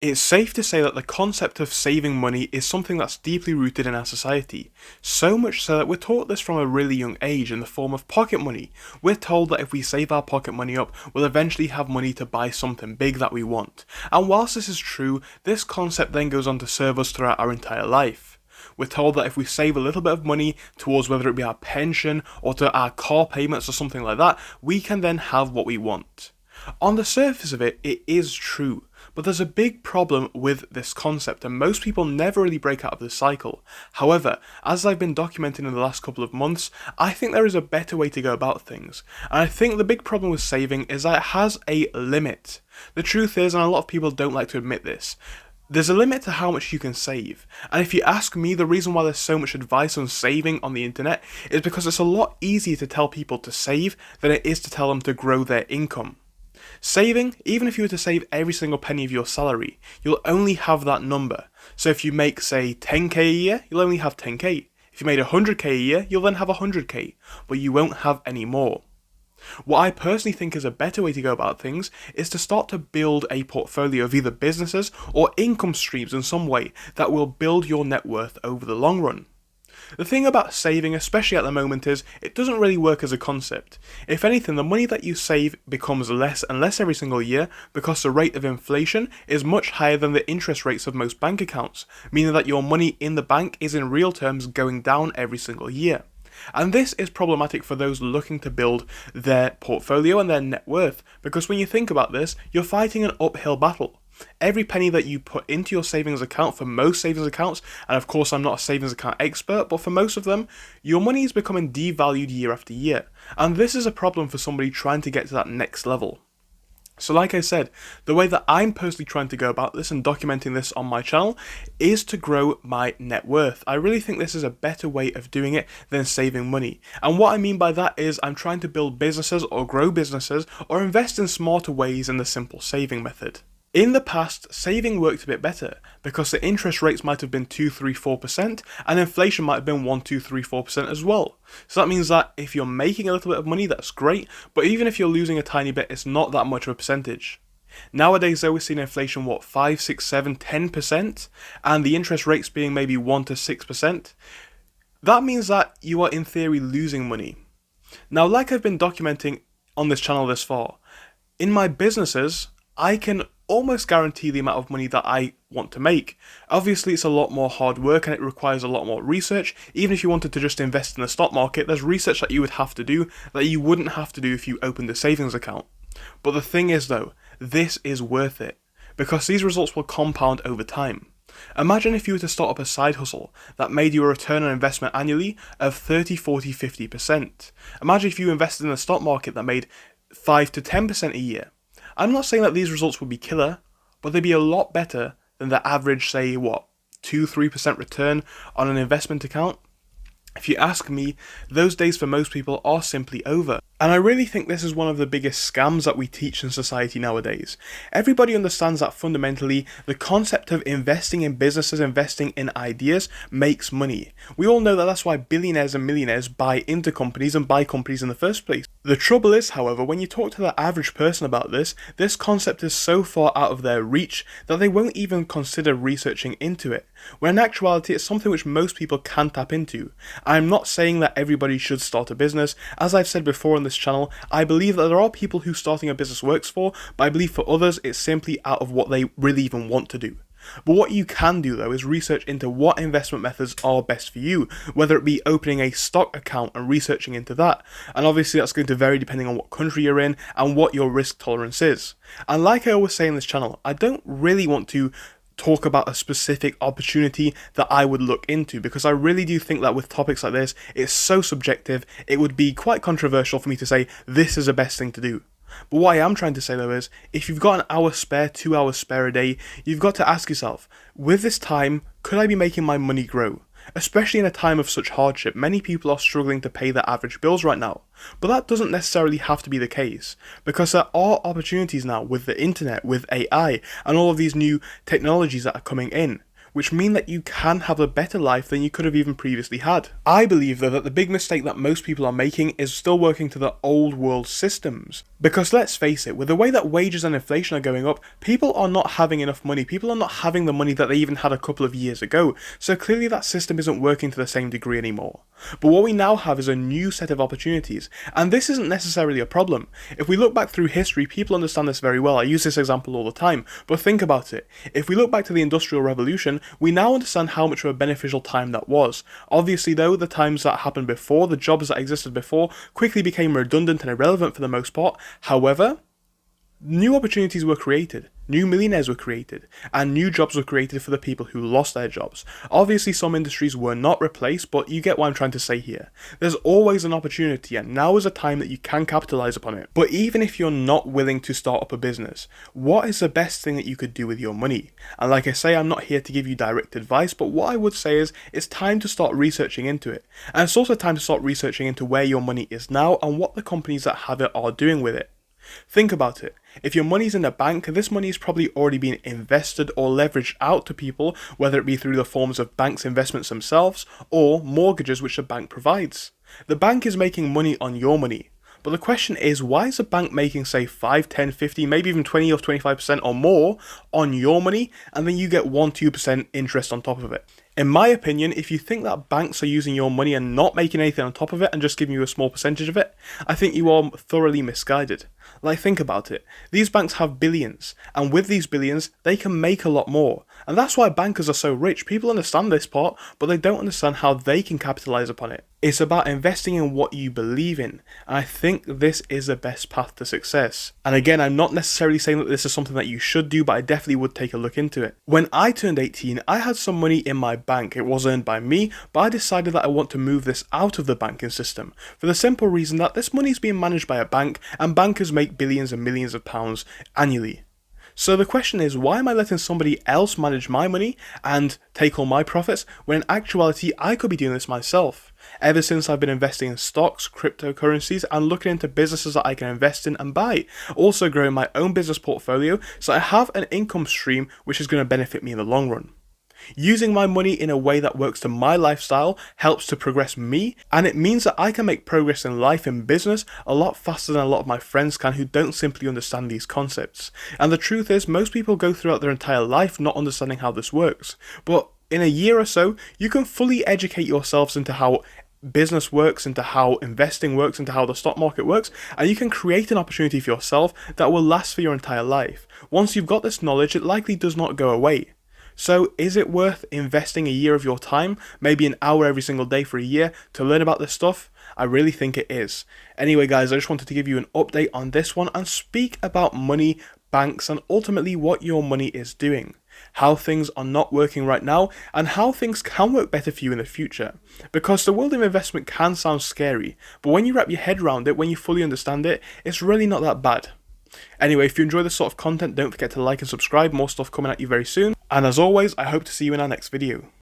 It's safe to say that the concept of saving money is something that's deeply rooted in our society, so much so that we're taught this from a really young age in the form of pocket money. We're told that if we save our pocket money up, we'll eventually have money to buy something big that we want. And whilst this is true, this concept then goes on to serve us throughout our entire life. We're told that if we save a little bit of money towards whether it be our pension or to our car payments or something like that, we can then have what we want. On the surface of it, it is true, but there's a big problem with this concept and most people never really break out of this cycle. However, as I've been documenting in the last couple of months, I think there is a better way to go about things. And I think the big problem with saving is that it has a limit. The truth is, and a lot of people don't like to admit this, there's a limit to how much you can save. And if you ask me, the reason why there's so much advice on saving on the internet is because it's a lot easier to tell people to save than it is to tell them to grow their income. Saving, even if you were to save every single penny of your salary, you'll only have that number. So if you make, say, 10k a year, you'll only have 10k. If you made 100k a year, you'll then have 100k, but you won't have any more. What I personally think is a better way to go about things is to start to build a portfolio of either businesses or income streams in some way that will build your net worth over the long run. The thing about saving, especially at the moment, is it doesn't really work as a concept. If anything, the money that you save becomes less and less every single year because the rate of inflation is much higher than the interest rates of most bank accounts, meaning that your money in the bank is in real terms going down every single year. And this is problematic for those looking to build their portfolio and their net worth, because when you think about this, you're fighting an uphill battle. Every penny that you put into your savings account, for most savings accounts, and of course I'm not a savings account expert, but for most of them, your money is becoming devalued year after year. And this is a problem for somebody trying to get to that next level. So like I said, the way that I'm personally trying to go about this and documenting this on my channel is to grow my net worth. I really think this is a better way of doing it than saving money. And what I mean by that is I'm trying to build businesses or grow businesses or invest in smarter ways than the simple saving method. In the past, saving worked a bit better because the interest rates might have been 2, 3, 4% and inflation might have been 1, 2, 3, 4% as well. So that means that if you're making a little bit of money, that's great, but even if you're losing a tiny bit, it's not that much of a percentage. Nowadays though, we're seeing inflation 5, 6, 7, 10% and the interest rates being maybe 1 to 6%. That means that you are in theory losing money. Now, like I've been documenting on this channel this far, in my businesses, I can almost guarantee the amount of money that I want to make. Obviously it's a lot more hard work and it requires a lot more research. Even if you wanted to just invest in the stock market, there's research that you would have to do that you wouldn't have to do if you opened a savings account. But the thing is though, this is worth it because these results will compound over time. Imagine if you were to start up a side hustle that made you a return on investment annually of 30, 40, 50%. Imagine if you invested in the stock market that made 5 to 10% a year. I'm not saying that these results would be killer, but they'd be a lot better than the average, say, 2-3% return on an investment account. If you ask me, those days for most people are simply over. And I really think this is one of the biggest scams that we teach in society nowadays. Everybody understands that fundamentally the concept of investing in businesses, investing in ideas makes money. We all know that that's why billionaires and millionaires buy into companies and buy companies in the first place. The trouble is, however, when you talk to the average person about this concept is so far out of their reach that they won't even consider researching into it, when in actuality it's something which most people can tap into. I'm not saying that everybody should start a business. As I've said before on this channel, I believe that there are people who starting a business works for, but I believe for others it's simply out of what they really even want to do. But what you can do though is research into what investment methods are best for you, whether it be opening a stock account and researching into that. And obviously that's going to vary depending on what country you're in and what your risk tolerance is. And like I always say in this channel, I don't really want to talk about a specific opportunity that I would look into, because I really do think that with topics like this, it's so subjective, it would be quite controversial for me to say this is the best thing to do. But what I am trying to say though is, if you've got an hour spare, 2 hours spare a day, you've got to ask yourself, with this time, could I be making my money grow? Especially in a time of such hardship, many people are struggling to pay their average bills right now. But that doesn't necessarily have to be the case, because there are opportunities now with the internet, with AI, and all of these new technologies that are coming in, which mean that you can have a better life than you could have even previously had. I believe though that the big mistake that most people are making is still working to the old world systems. Because let's face it, with the way that wages and inflation are going up, people are not having enough money, people are not having the money that they even had a couple of years ago, so clearly that system isn't working to the same degree anymore. But what we now have is a new set of opportunities, and this isn't necessarily a problem. If we look back through history, people understand this very well. I use this example all the time, but think about it. If we look back to the Industrial Revolution, we now understand how much of a beneficial time that was. Obviously though, the times that happened before, the jobs that existed before, quickly became redundant and irrelevant for the most part. However, new opportunities were created, new millionaires were created, and new jobs were created for the people who lost their jobs. Obviously some industries were not replaced, but you get what I'm trying to say here. There's always an opportunity, and now is a time that you can capitalize upon it. But even if you're not willing to start up a business, what is the best thing that you could do with your money? And like I say, I'm not here to give you direct advice, but what I would say is it's time to start researching into it. And it's also time to start researching into where your money is now and what the companies that have it are doing with it. Think about it. If your money's in a bank, this money is probably already being invested or leveraged out to people, whether it be through the forms of banks' investments themselves or mortgages which the bank provides. The bank is making money on your money. But the question is, why is the bank making say 5, 10, 50, maybe even 20 or 25% or more on your money, and then you get 1-2% interest on top of it? In my opinion, if you think that banks are using your money and not making anything on top of it and just giving you a small percentage of it, I think you are thoroughly misguided. Like, think about it. These banks have billions, and with these billions, they can make a lot more. And that's why bankers are so rich. People understand this part, but they don't understand how they can capitalize upon it. It's about investing in what you believe in, and I think this is the best path to success. And again, I'm not necessarily saying that this is something that you should do, but I definitely would take a look into it. When I turned 18, I had some money in my bank. It was earned by me, but I decided that I want to move this out of the banking system, for the simple reason that this money is being managed by a bank, and bankers make billions and millions of pounds annually. So the question is, why am I letting somebody else manage my money and take all my profits, when in actuality I could be doing this myself? Ever since I've been investing in stocks, cryptocurrencies, and looking into businesses that I can invest in and buy. Also growing my own business portfolio, so I have an income stream which is going to benefit me in the long run. Using my money in a way that works to my lifestyle helps to progress me, and it means that I can make progress in life and business a lot faster than a lot of my friends can who don't simply understand these concepts. And the truth is, most people go throughout their entire life not understanding how this works. But in a year or so, you can fully educate yourselves into how business works, into how investing works, into how the stock market works, and you can create an opportunity for yourself that will last for your entire life. Once you've got this knowledge, it likely does not go away. So is it worth investing a year of your time, maybe an hour every single day for a year, to learn about this stuff? I really think it is. Anyway guys, I just wanted to give you an update on this one and speak about money, banks, and ultimately what your money is doing. How things are not working right now, and how things can work better for you in the future. Because the world of investment can sound scary, but when you wrap your head around it, when you fully understand it, it's really not that bad. Anyway, if you enjoy this sort of content, don't forget to like and subscribe, more stuff coming at you very soon. And as always, I hope to see you in our next video.